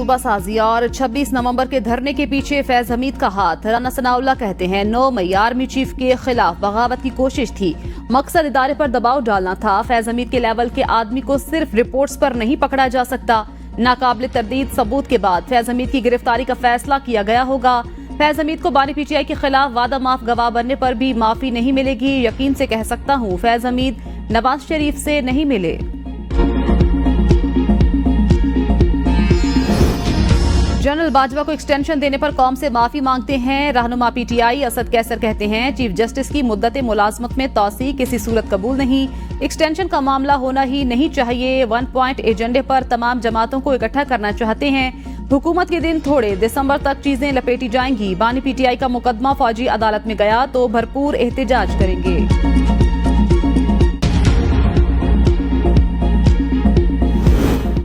मनसूबासाजी और 26 नवंबर के धरने के पीछे फैज हमीद का हाथ। राना सनाउल्लाह कहते हैं 9 मई आर्मी चीफ के खिलाफ बगावत की कोशिश थी, मकसद इदारे पर दबाव डालना था। फैज हमीद के लेवल के आदमी को सिर्फ रिपोर्ट्स पर नहीं पकड़ा जा सकता। नाकाबिल तरदीद सबूत के बाद फैज हमीद की गिरफ्तारी का फैसला किया गया होगा। फैज हमीद को बानी पीटीआई के खिलाफ वादा माफ गवाह बनने पर भी माफी नहीं मिलेगी। यकीन से कह सकता हूँ फैज हमीद नवाज शरीफ से नहीं मिले। जनरल बाजवा को एक्सटेंशन देने पर कौम से माफी मांगते हैं रहनुमा पीटीआई असद कैसर। कहते हैं चीफ जस्टिस की मुद्दत मुलाजमत में तौसी किसी सूरत कबूल नहीं, एक्सटेंशन का मामला होना ही नहीं चाहिए। 1 पॉइंट एजेंडे पर तमाम जमातों को इकट्ठा करना चाहते हैं। हुकूमत के दिन थोड़े, दिसंबर तक चीजें लपेटी जाएंगी। बानी पीटीआई का मुकदमा फौजी अदालत में गया तो भरपूर एहतजाज करेंगे।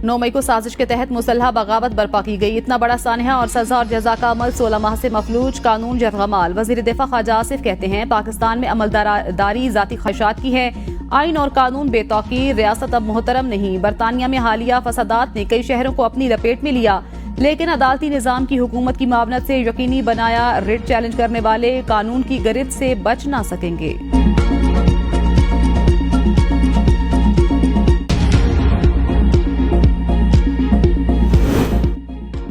9 मई को साजिश के तहत मुसल्हा बगावत बर्पा की गई। इतना बड़ा सानहा और सजा और जजा का अमल 16 माह से मफलूज, कानून जरगमाल। वजीर दिफा ख्वाजा आसिफ कहते हैं पाकिस्तान में अमलदारी जाती ख्वाहिशात की है, आइन और कानून बेतौकीर, रियासत अब मोहतरम नहीं। बरतानिया में हालिया फसादात ने कई शहरों को अपनी लपेट में लिया, लेकिन अदालती निजाम की हुकूमत की मावनत से यकीनी बनाया रिट चैलेंज करने वाले कानून की गिरफ्त से बच ना सकेंगे।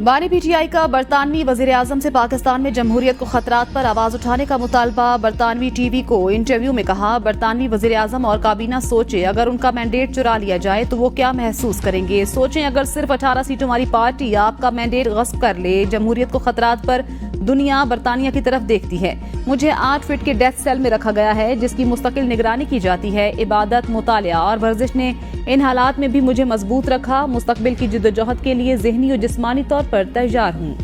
बानी पीटीआई का बरतानवी वजीर आजम से पाकिस्तान में जमहूरियत को खतरात पर आवाज उठाने का मुतालबा। बरतानवी टीवी को इंटरव्यू में कहा बरतानवी वजीर आजम और काबीना सोचे अगर उनका मैंडेट चुरा लिया जाए तो वो क्या महसूस करेंगे। सोचें अगर सिर्फ 18 सीटों वाली पार्टी आपका मैंडेट गस्ब कर ले। जमहूरियत को खतरात पर दुनिया बरतानिया की तरफ देखती है। मुझे 8 फीट के डेथ सेल में रखा गया है जिसकी मुस्तकिल निगरानी की जाती है। इबादत, मुतालिया और वर्जिश ने इन हालात में भी मुझे मजबूत रखा। मुस्तकबिल की जिद्दोजहद के लिए ज़हनी और जिस्मानी तौर पर तैयार हूँ।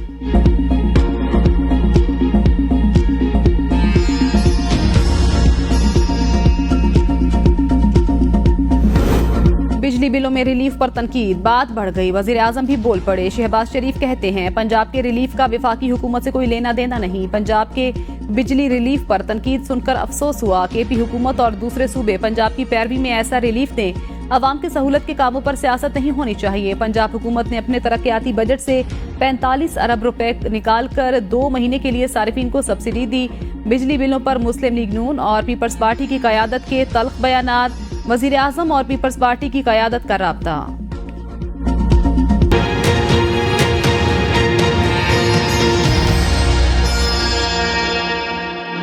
बिजली बिलों में रिलीफ पर तनकीद, बात बढ़ गई, वजीर आजम भी बोल पड़े। शहबाज शरीफ कहते हैं पंजाब के रिलीफ का विफाकी हुकूमत से कोई लेना देना नहीं। पंजाब के बिजली रिलीफ पर तनकीद सुनकर अफसोस हुआ। केपी हुकूमत और दूसरे सूबे पंजाब की पैरवी में ऐसा रिलीफ दें। अवाम की सहूलत के कामों पर सियासत नहीं होनी चाहिए। पंजाब हुकूमत ने अपने तरक्याती बजट से 45 अरब रुपए निकाल कर 2 महीने के लिए सारिफीन को सब्सिडी दी। बिजली बिलों पर मुस्लिम लीग नून और पीपल्स पार्टी की क़यादत के तल्ख बयानात। वजीर आजम और पीपल्स पार्टी की क़यादत का राब्ता।